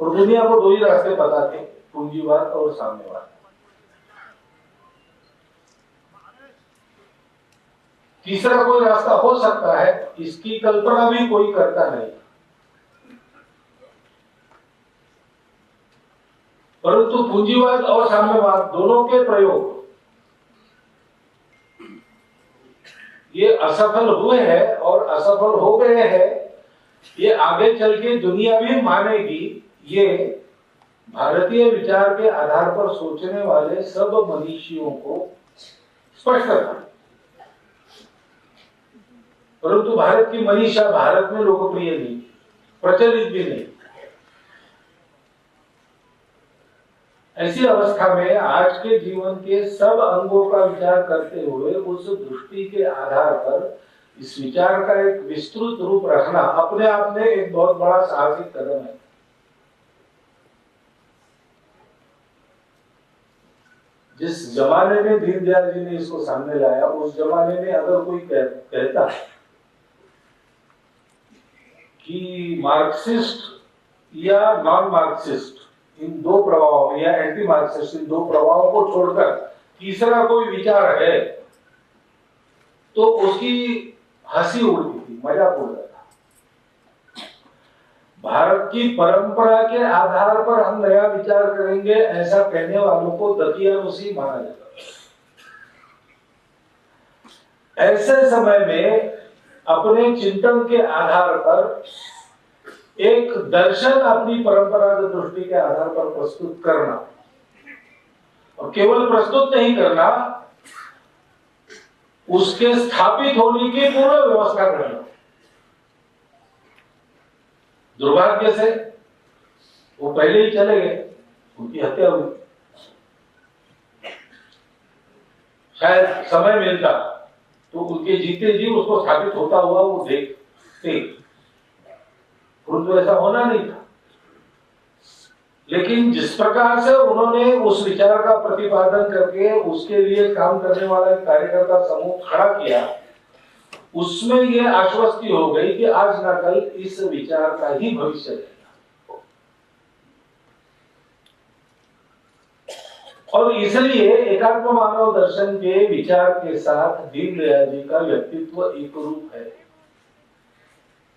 और दुनिया को 2 ही रास्ते पता थे, पूंजीवाद और साम्यवाद। तीसरा कोई रास्ता हो सकता है, इसकी कल्पना भी कोई करता नहीं। परंतु पूंजीवाद और साम्यवाद दोनों के प्रयोग ये असफल हुए हैं और असफल हो गए हैं। ये आगे चल के दुनिया भी मानेगी, ये भारतीय विचार के आधार पर सोचने वाले सब मनीषियों को स्पष्ट था। परंतु भारत की मनीषा भारत में लोकप्रिय नहीं, प्रचलित भी नहीं। ऐसी अवस्था में आज के जीवन के सब अंगों का विचार करते हुए उस दृष्टि के आधार पर इस विचार का एक विस्तृत रूप रखना अपने आप में एक बहुत बड़ा साहसिक कदम है। जिस जमाने में दीनदयाल जी ने इसको सामने लाया, उस जमाने में अगर कोई कहता कि मार्क्सिस्ट या नॉन मार्क्सिस्ट इन 2 प्रभावों या एंटी मार्क्सिस्ट इन 2 प्रभावों को छोड़कर तीसरा कोई विचार है, तो उसकी हंसी उड़ती थी, मजाक उड़ता था। भारत की परंपरा के आधार पर हम नया विचार करेंगे, ऐसा कहने वालों को दकियानुसी माना जाता है। ऐसे समय में अपने चिंतन के आधार पर एक दर्शन अपनी परंपरागत दृष्टि के आधार पर प्रस्तुत करना, और केवल प्रस्तुत नहीं करना, उसके स्थापित होने की पूर्ण व्यवस्था करना। दुर्भाग्य से वो पहले ही चले गए, उनकी हत्या हुई। शायद समय मिलता तो उनके जीते जी उसको स्थापित होता हुआ वो देखते, परंतु ऐसा होना नहीं था। लेकिन जिस प्रकार से उन्होंने उस विचार का प्रतिपादन करके उसके लिए काम करने वाला एक कार्यकर्ता समूह खड़ा किया, उसमें ये आश्वस्ति हो गई कि आज न कल इस विचार का ही भविष्य रहेगा। और इसलिए एकात्म मानव दर्शन के विचार के साथ दीनदयाल जी का व्यक्तित्व एक रूप है।